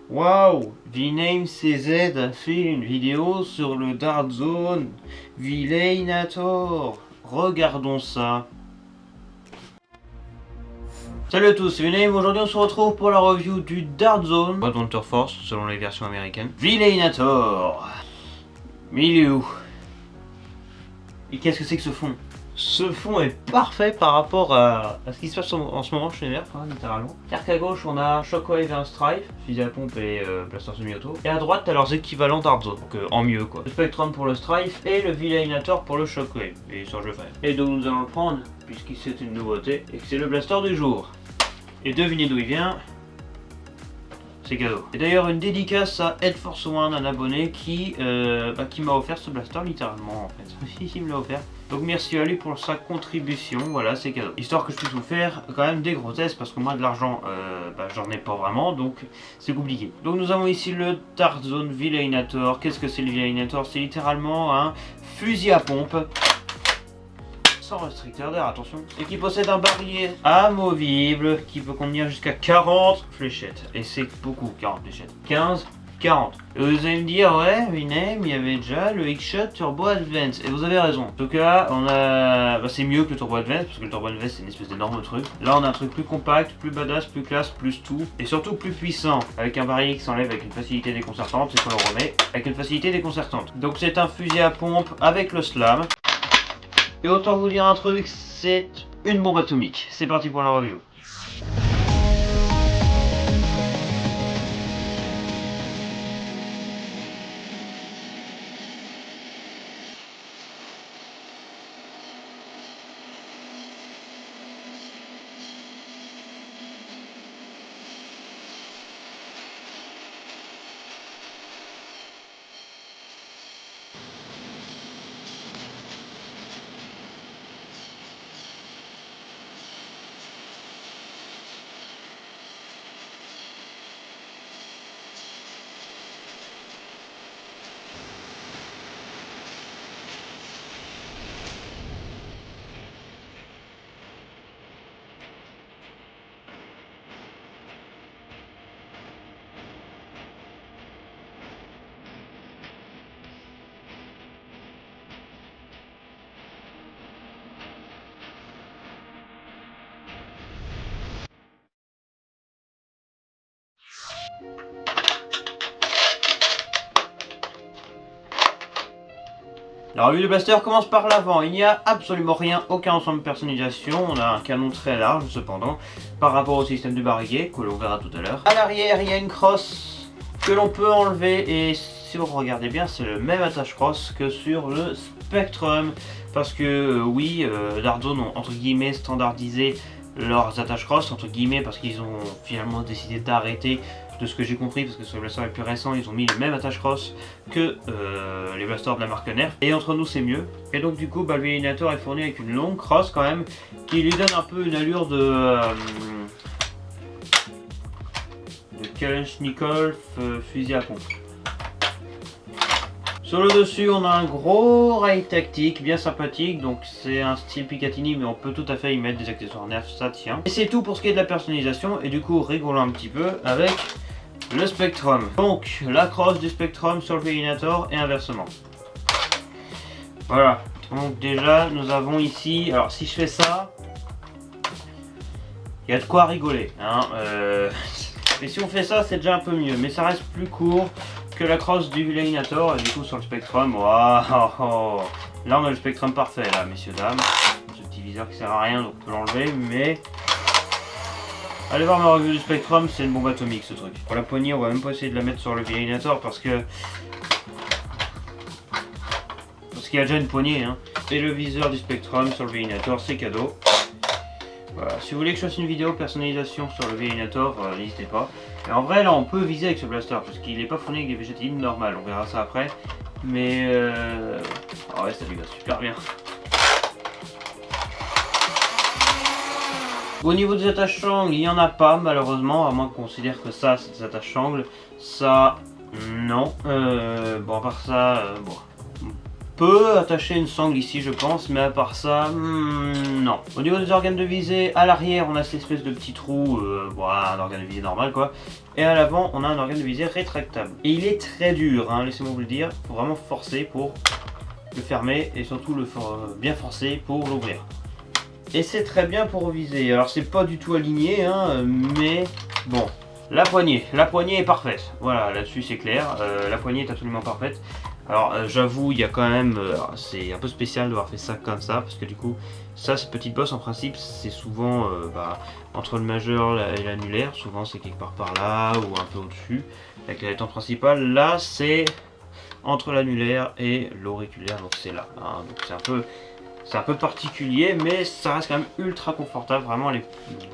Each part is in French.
Waouh, Vname CZ a fait une vidéo sur le Dart Zone Villainator. Regardons ça. Salut à tous, c'est Vname. Aujourd'hui on se retrouve pour la review du Dart Zone Hunter Force selon les versions américaines. Villainator. Mais il est où? Et qu'est-ce que c'est que ce fond? Ce fond est parfait par rapport à ce qui se passe en ce moment chez Nerf, littéralement. C'est-à-dire qu'à gauche on a Shockwave et un Strife, fusil à pompe et blaster semi-auto. Et à droite t'as leurs équivalents Dart Zone, donc en mieux quoi. Le Spectrum pour le Strife et le Villainator pour le Shockwave. Et ça je le fais. Et donc nous allons le prendre, puisque c'est une nouveauté, et que c'est le blaster du jour. Et devinez d'où il vient. C'est cadeau. Et d'ailleurs une dédicace à Ed Force One, un abonné qui m'a offert ce blaster littéralement en fait. Il me l'a offert. Donc merci à lui pour sa contribution, voilà c'est cadeau. Histoire que je puisse vous faire quand même des gros tests parce que moi de l'argent j'en ai pas vraiment donc c'est compliqué. Donc nous avons ici le Dart Zone Villainator. Qu'est-ce que c'est le Villainator? C'est littéralement un fusil à pompe. Sans restricteur d'air, attention. Et qui possède un barillet amovible qui peut contenir jusqu'à 40 fléchettes. Et c'est beaucoup, 40 fléchettes. 15, 40. Et vous allez me dire, ouais, Vname, il y avait déjà le X-Shot Turbo Advance. Et vous avez raison. En tout cas, on a. c'est mieux que le Turbo Advance, parce que le Turbo Advance c'est une espèce d'énorme truc. Là, on a un truc plus compact, plus badass, plus classe, plus tout. Et surtout plus puissant. Avec un barillet qui s'enlève avec une facilité déconcertante. C'est qu'on le remet avec une facilité déconcertante. Donc, c'est un fusil à pompe avec le slam. Et autant vous dire un truc, c'est une bombe atomique. C'est parti pour la review. La revue du blaster commence par l'avant. Il n'y a absolument rien, aucun ensemble de personnalisation. On a un canon très large cependant par rapport au système du barillet que l'on verra tout à l'heure. À l'arrière, il y a une crosse que l'on peut enlever et si vous regardez bien, c'est le même attache crosse que sur le Spectrum. Parce que oui, Dart Zone ont entre guillemets standardisé leurs attaches cross entre guillemets parce qu'ils ont finalement décidé d'arrêter, de ce que j'ai compris, parce que sur le blaster les plus récents ils ont mis les mêmes attaches cross que les blasters de la marque Nerf, et entre nous c'est mieux. Et donc du coup le Villainator est fourni avec une longue crosse quand même qui lui donne un peu une allure de Kalachnikov fusil à pompe. Sur le dessus, on a un gros rail tactique bien sympathique, donc c'est un style Picatinny, mais on peut tout à fait y mettre des accessoires Nerf, ça tient. Et c'est tout pour ce qui est de la personnalisation, et du coup, rigolons un petit peu avec le Spectrum. Donc, la crosse du Spectrum sur le Villainator et inversement. Voilà, donc déjà, nous avons ici, alors si je fais ça, il y a de quoi rigoler, hein. Et si on fait ça, c'est déjà un peu mieux, mais ça reste plus court que la crosse du Villainator, et du coup sur le Spectrum, waouh, là on a le Spectrum parfait là, messieurs dames. Ce petit viseur qui sert à rien, donc on peut l'enlever, mais allez voir ma review du Spectrum, c'est une bombe atomique ce truc. Pour la poignée, on va même pas essayer de la mettre sur le Villainator parce qu'il y a déjà une poignée, hein. Et le viseur du Spectrum sur le Villainator, c'est cadeau. Voilà. Si vous voulez que je fasse une vidéo personnalisation sur le Villainator, n'hésitez pas. Et en vrai là on peut viser avec ce blaster parce qu'il n'est pas fourni avec des végétines normales, on verra ça après. Mais oh ouais, ça lui va super bien. Au niveau des attaches sangles, il n'y en a pas malheureusement, à moins qu'on considère que ça c'est des attaches sangles. Ça non. Bon à part ça, bon. peut attacher une sangle ici je pense, mais à part ça, non. Au niveau des organes de visée, à l'arrière on a cette espèce de petit trou, voilà, un organe de visée normal quoi. Et à l'avant on a un organe de visée rétractable. Et il est très dur, hein, laissez-moi vous le dire, faut vraiment forcer pour le fermer et surtout bien forcer pour l'ouvrir. Et c'est très bien pour viser, alors c'est pas du tout aligné, hein, mais bon. La poignée est parfaite, voilà, là-dessus c'est clair, la poignée est absolument parfaite. Alors j'avoue, il y a quand même, c'est un peu spécial d'avoir fait ça comme ça, parce que du coup, ça, cette petite bosse en principe, c'est souvent entre le majeur et l'annulaire, souvent c'est quelque part par là, ou un peu au-dessus, avec la détente principale. Là, c'est entre l'annulaire et l'auriculaire, donc c'est là, hein, donc c'est un peu particulier, mais ça reste quand même ultra confortable. Vraiment, les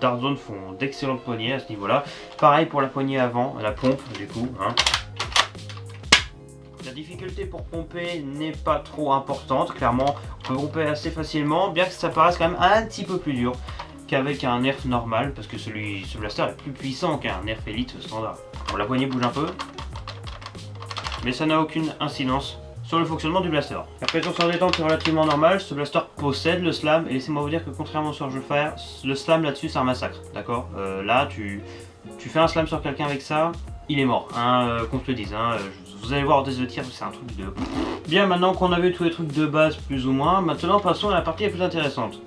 Dart Zone font d'excellentes poignées à ce niveau-là. Pareil pour la poignée avant, la pompe du coup. Hein. La difficulté pour pomper n'est pas trop importante. Clairement, on peut pomper assez facilement, bien que ça paraisse quand même un petit peu plus dur qu'avec un Nerf normal, parce que ce blaster est plus puissant qu'un Nerf Elite standard. Bon, la poignée bouge un peu, mais ça n'a aucune incidence sur le fonctionnement du blaster. La pression sur détente est relativement normale, ce blaster possède le slam, et laissez-moi vous dire que contrairement sur Surge Fire, le slam là-dessus c'est un massacre, d'accord. Là tu fais un slam sur quelqu'un avec ça, il est mort, hein, qu'on te le dise, hein, vous allez voir des The Tier, c'est un truc de... Bien, maintenant qu'on a vu tous les trucs de base plus ou moins, maintenant passons à la partie la plus intéressante.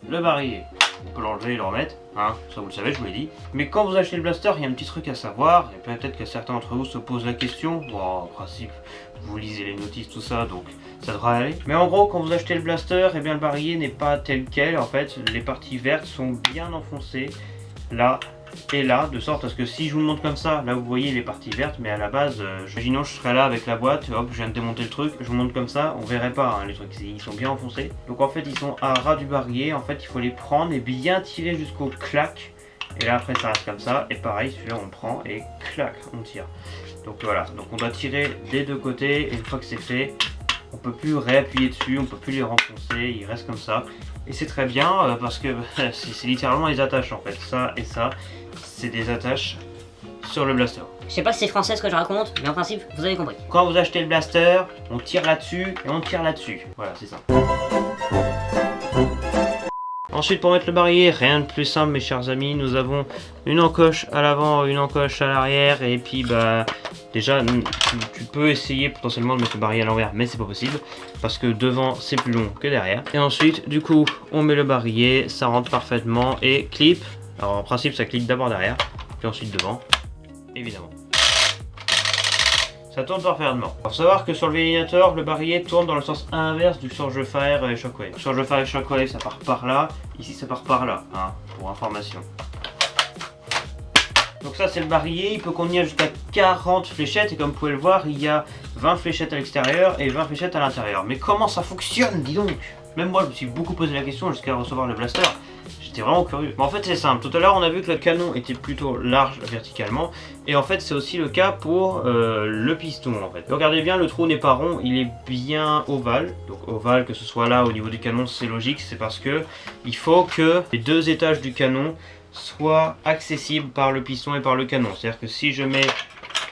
Le barillet. On peut l'enlever et le remettre, hein, ça vous le savez, je vous l'ai dit. Mais quand vous achetez le blaster, il y a un petit truc à savoir, et peut-être que certains d'entre vous se posent la question. Bon, en principe, vous lisez les notices, tout ça, donc ça devrait aller. Mais en gros, quand vous achetez le blaster, eh bien le barillet n'est pas tel quel. En fait, les parties vertes sont bien enfoncées, là et là, de sorte à ce que si je vous le montre comme ça, là vous voyez les parties vertes, mais à la base, imaginons je serais là avec la boîte, hop, je viens de démonter le truc, je vous montre comme ça, on verrait pas hein, les trucs, ils sont bien enfoncés. Donc en fait ils sont à ras du barillet, en fait il faut les prendre et bien tirer jusqu'au clac, et là après ça reste comme ça, et pareil celui-là on le prend et clac, on tire. Donc voilà, donc on doit tirer des deux côtés, et une fois que c'est fait, on peut plus réappuyer dessus, on peut plus les renfoncer, ils restent comme ça. Et c'est très bien parce que c'est littéralement les attaches en fait, ça et ça, c'est des attaches sur le blaster. Je sais pas si c'est français ce que je raconte, mais en principe, vous avez compris. Quand vous achetez le blaster, on tire là-dessus et on tire là-dessus. Voilà, c'est ça. Ensuite, pour mettre le barillet, rien de plus simple mes chers amis, nous avons une encoche à l'avant, une encoche à l'arrière, et puis bah déjà tu peux essayer potentiellement de mettre le barillet à l'envers, mais c'est pas possible parce que devant c'est plus long que derrière. Et ensuite du coup on met le barillet, ça rentre parfaitement et clip. Alors en principe ça clip d'abord derrière, puis ensuite devant, évidemment. Ça tourne parfaitement. Il faut savoir que sur le Vélinator, le barillet tourne dans le sens inverse du Surge Fire et Shockwave. Surge Fire et Shockwave, ça part par là. Ici, ça part par là, hein, pour information. Donc ça, c'est le barillet. Il peut contenir jusqu'à 40 fléchettes. Et comme vous pouvez le voir, il y a 20 fléchettes à l'extérieur et 20 fléchettes à l'intérieur. Mais comment ça fonctionne, dis donc? Même moi, je me suis beaucoup posé la question jusqu'à recevoir le blaster. J'étais vraiment curieux. Mais en fait c'est simple, tout à l'heure on a vu que le canon était plutôt large verticalement, et en fait c'est aussi le cas pour le piston en fait. Regardez bien, le trou n'est pas rond, il est bien ovale. Donc ovale, que ce soit là au niveau du canon, c'est logique, c'est parce que il faut que les deux étages du canon soient accessibles par le piston et par le canon. C'est à dire que si je mets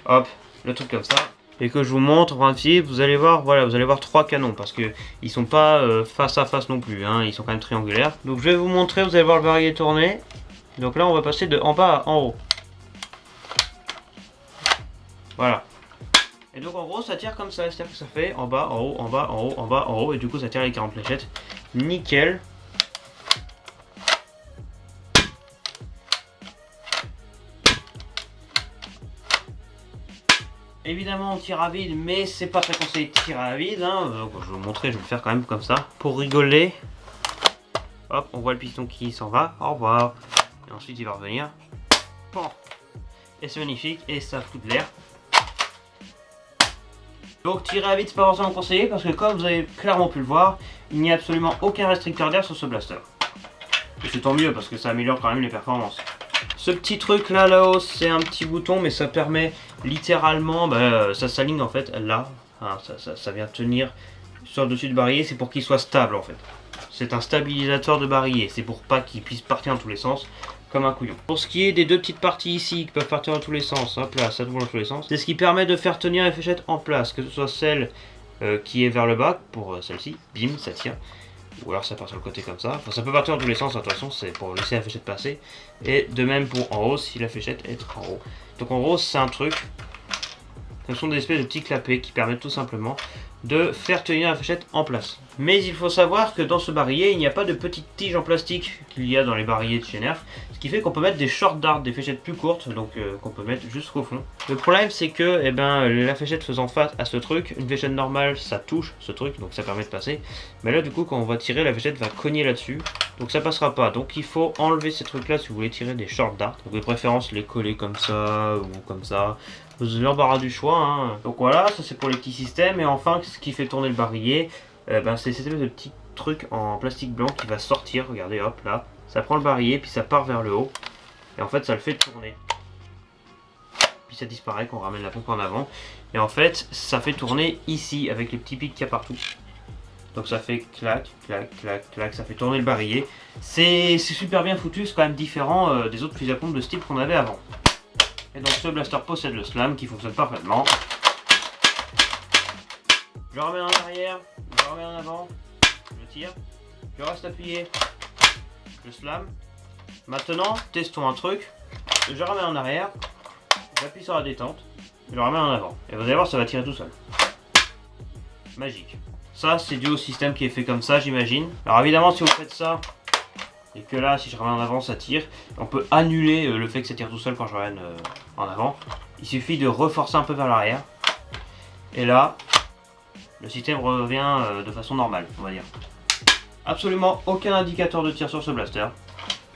hop le truc comme ça et que je vous montre en principe, vous allez voir, voilà, vous allez voir trois canons parce que ils sont pas face à face non plus, hein, ils sont quand même triangulaires. Donc je vais vous montrer, vous allez voir le barillet tourner. Donc là on va passer de en bas à en haut. Voilà. Et donc en gros ça tire comme ça, c'est-à-dire que ça fait en bas, en haut, en bas, en haut, en bas, en haut, et du coup ça tire les 40 fléchettes. Nickel. Évidemment on tire à vide, mais c'est pas très conseillé de tirer à vide, hein. Donc, je vais vous montrer, je vais le faire quand même comme ça, pour rigoler. Hop, on voit le piston qui s'en va, au revoir. Et ensuite il va revenir. Bon. Et c'est magnifique, et ça fout de l'air. Donc tirer à vide c'est pas forcément conseillé, parce que comme vous avez clairement pu le voir, il n'y a absolument aucun restricteur d'air sur ce blaster. Et c'est tant mieux, parce que ça améliore quand même les performances. Ce petit truc là, là-haut, c'est un petit bouton, mais ça permet littéralement, ça s'aligne en fait là, hein, ça vient tenir sur le dessus du barillet, c'est pour qu'il soit stable en fait. C'est un stabilisateur de barillet, c'est pour pas qu'il puisse partir dans tous les sens comme un couillon. Pour ce qui est des deux petites parties ici qui peuvent partir dans tous les sens, hop là, ça tourne dans tous les sens, c'est ce qui permet de faire tenir les fléchettes en place, que ce soit celle qui est vers le bas pour celle-ci. Bim, ça tire. Ou alors ça part sur le côté comme ça. Enfin, ça peut partir dans tous les sens, de toute façon, c'est pour laisser la fléchette passer. Et de même pour en haut, si la fléchette est en haut. Donc en gros, c'est un truc. Ce sont des espèces de petits clapets qui permettent tout simplement de faire tenir la fléchette en place. Mais il faut savoir que dans ce barillet, il n'y a pas de petites tiges en plastique qu'il y a dans les barillets de chez Nerf, ce qui fait qu'on peut mettre des short darts, des fléchettes plus courtes, donc qu'on peut mettre jusqu'au fond. Le problème c'est que la fléchette faisant face à ce truc, une fléchette normale ça touche ce truc, donc ça permet de passer. Mais là du coup quand on va tirer, la fléchette va cogner là-dessus, donc ça passera pas. Donc il faut enlever ces trucs là si vous voulez tirer des short darts. Donc de préférence les coller comme ça ou comme ça. Vous avez l'embarras du choix, hein. Donc voilà, ça c'est pour les petits systèmes. Et enfin, ce qui fait tourner le barillet, c'est cette espèce de petit truc en plastique blanc qui va sortir. Regardez, hop là, ça prend le barillet, puis ça part vers le haut. Et en fait, ça le fait tourner. Puis ça disparaît quand on ramène la pompe en avant. Et en fait, ça fait tourner ici, avec les petits pics qu'il y a partout. Donc ça fait clac, clac, clac, clac, ça fait tourner le barillet. C'est super bien foutu, c'est quand même différent des autres fusils à pompe de ce type qu'on avait avant. Et donc ce blaster possède le slam qui fonctionne parfaitement. Je le ramène en arrière, je le ramène en avant, je tire, je reste appuyé, je slam. Maintenant, testons un truc, je ramène en arrière, j'appuie sur la détente, je le ramène en avant. Et vous allez voir, ça va tirer tout seul. Magique. Ça, c'est dû au système qui est fait comme ça, j'imagine. Alors évidemment, si vous faites ça, et que là, si je ramène en avant, ça tire. On peut annuler le fait que ça tire tout seul quand je ramène en avant. Il suffit de reforcer un peu vers l'arrière. Et là, le système revient de façon normale, on va dire. Absolument aucun indicateur de tir sur ce blaster.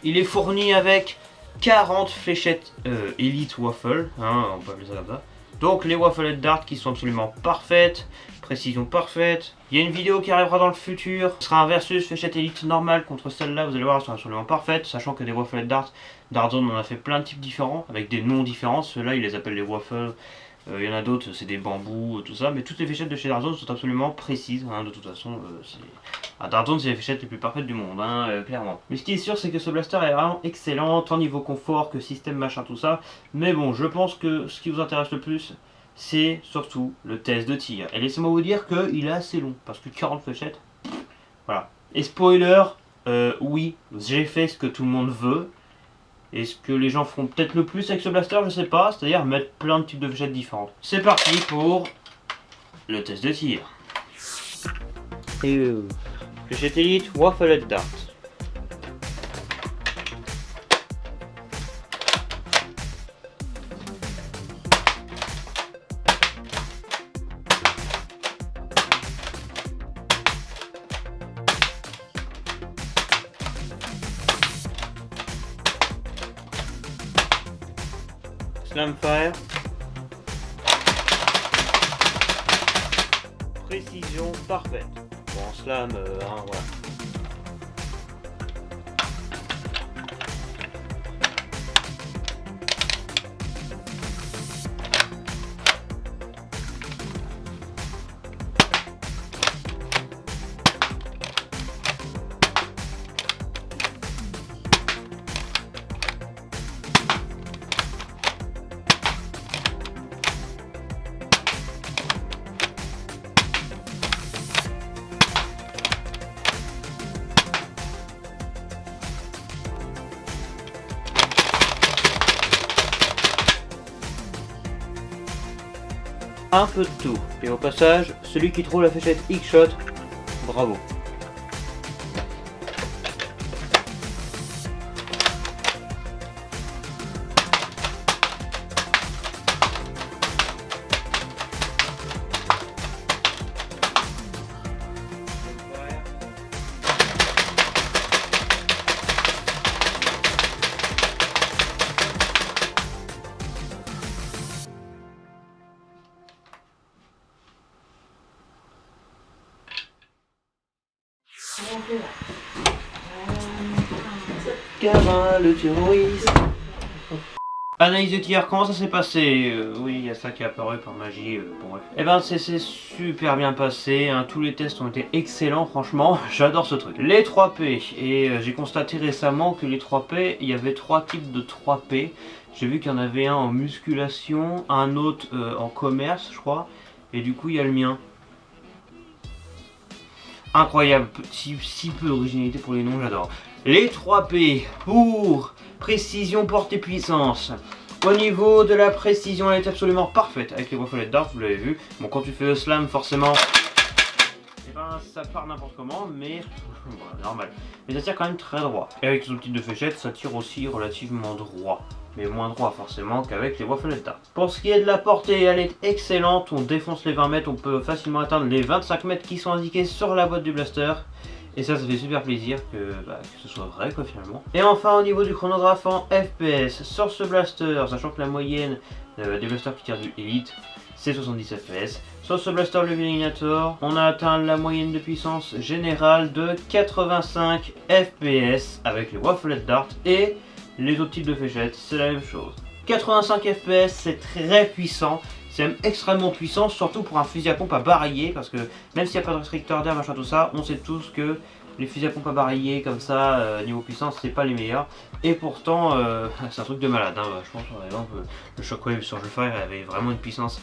Il est fourni avec 40 fléchettes Elite Waffle, hein, on peut appeler ça comme ça. Donc les wafflettes dart qui sont absolument parfaites, précision parfaite. Il y a une vidéo qui arrivera dans le futur, ce sera un versus fléchette Elite normale contre celle-là, vous allez voir, elles sont absolument parfaites, sachant que des wafflettes dart, Dartzone on a fait plein de types différents, avec des noms différents, ceux-là ils les appellent les waffles, il y en a d'autres, c'est des bambous, tout ça, mais toutes les fléchettes de chez Dartzone sont absolument précises, hein, de toute façon, Dartzone c'est les fléchettes les plus parfaites du monde, hein, clairement. Mais ce qui est sûr c'est que ce blaster est vraiment excellent, tant niveau confort que système machin tout ça, mais bon, je pense que ce qui vous intéresse le plus, c'est surtout le test de tir. Et laissez-moi vous dire qu'il est assez long, parce que 40 fléchettes, voilà. Et spoiler, oui, j'ai fait ce que tout le monde veut. Et ce que les gens feront peut-être le plus avec ce blaster, je sais pas, c'est-à-dire mettre plein de types de fléchettes différentes. C'est parti pour le test de tir. Fléchette Elite, Waffleette Dart. Slamfire. Précision parfaite. Bon, slam, hein, voilà. Un peu de tout. Et au passage, celui qui trouve la fléchette X-Shot, bravo. Gavin le terroriste. Analyse de tir, comment ça s'est passé? Oui, il y a ça qui est apparu par magie, bon bref. Eh ben c'est super bien passé, hein. Tous les tests ont été excellents, franchement, j'adore ce truc. Les 3P, et j'ai constaté récemment que les 3P, il y avait 3 types de 3P. J'ai vu qu'il y en avait un en musculation, un autre en commerce, je crois, et du coup il y a le mien. incroyable, si peu d'originalité pour les noms, j'adore. Les 3 P pour précision, portée, puissance. Au niveau de la précision, elle est absolument parfaite avec les reflets d'art, vous l'avez vu. Bon, quand tu fais le slam, forcément, eh ben, ça part n'importe comment, mais voilà, normal. Mais ça tire quand même très droit. Et avec les outils de fléchette, ça tire aussi relativement droit. Mais moins droit forcément qu'avec les reflets d'art. Pour ce qui est de la portée, elle est excellente. On défonce les 20 mètres, on peut facilement atteindre les 25 mètres qui sont indiqués sur la boîte du blaster. Et ça fait super plaisir que ce soit vrai quoi finalement. Et enfin au niveau du chronographe en FPS, sur ce blaster, sachant que la moyenne des blasters qui tirent du Elite, c'est 70 FPS. Sur ce blaster le Villainator, on a atteint la moyenne de puissance générale de 85 FPS avec les reflets d'art et les autres types de fléchettes, c'est la même chose. 85 FPS, c'est très puissant. C'est même extrêmement puissant, surtout pour un fusil à pompe à barillet, parce que même s'il n'y a pas de restricteur d'air, machin tout ça, on sait tous que les fusils à pompe à barillet comme ça, niveau puissance, c'est pas les meilleurs. Et pourtant, c'est un truc de malade. Hein. Je pense par exemple, le Shockwave sur Fire avait vraiment une puissance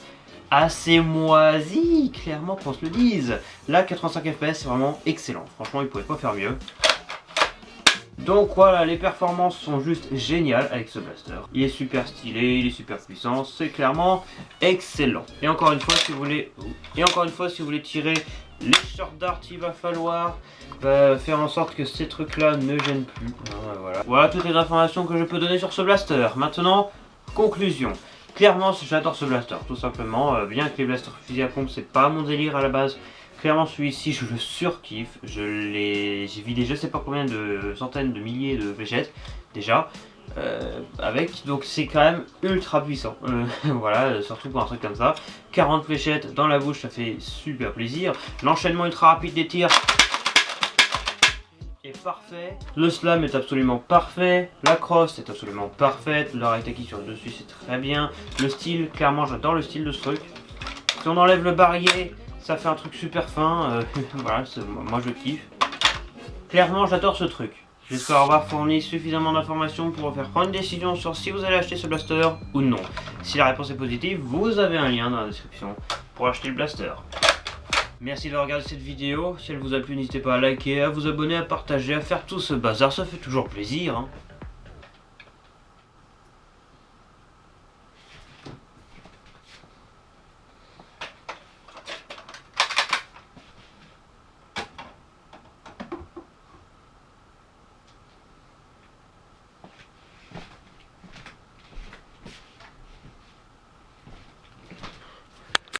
assez moisie, clairement qu'on se le dise. Là, 85 FPS, c'est vraiment excellent. Franchement, il pouvait pas faire mieux. Donc voilà, les performances sont juste géniales avec ce blaster. Il est super stylé, il est super puissant, c'est clairement excellent. Et encore une fois, si vous voulez, tirer les short darts, il va falloir faire en sorte que ces trucs-là ne gênent plus. Voilà toutes les informations que je peux donner sur ce blaster. Maintenant, conclusion. Clairement, j'adore ce blaster, tout simplement. Bien que les blasters fusil à pompe, c'est pas mon délire à la base. Clairement celui-ci je le surkiffe, j'ai vidé je sais pas combien de centaines de milliers de fléchettes déjà donc c'est quand même ultra puissant, voilà, surtout pour un truc comme ça. 40 fléchettes dans la bouche, ça fait super plaisir. L'enchaînement ultra rapide des tirs est parfait, le slam est absolument parfait, la crosse est absolument parfaite, le raitaki sur le dessus c'est très bien, le style, clairement j'adore le style de ce truc. Si on enlève le barillet, ça fait un truc super fin, voilà, moi je kiffe. Clairement j'adore ce truc. J'espère avoir fourni suffisamment d'informations pour vous faire prendre une décision sur si vous allez acheter ce blaster ou non. Si la réponse est positive, vous avez un lien dans la description pour acheter le blaster. Merci d'avoir regardé cette vidéo, si elle vous a plu n'hésitez pas à liker, à vous abonner, à partager, à faire tout ce bazar, ça fait toujours plaisir. Hein.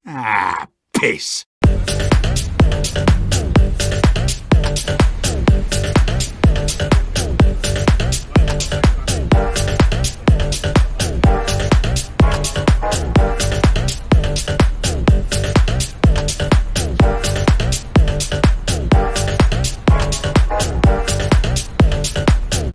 Ah, piss!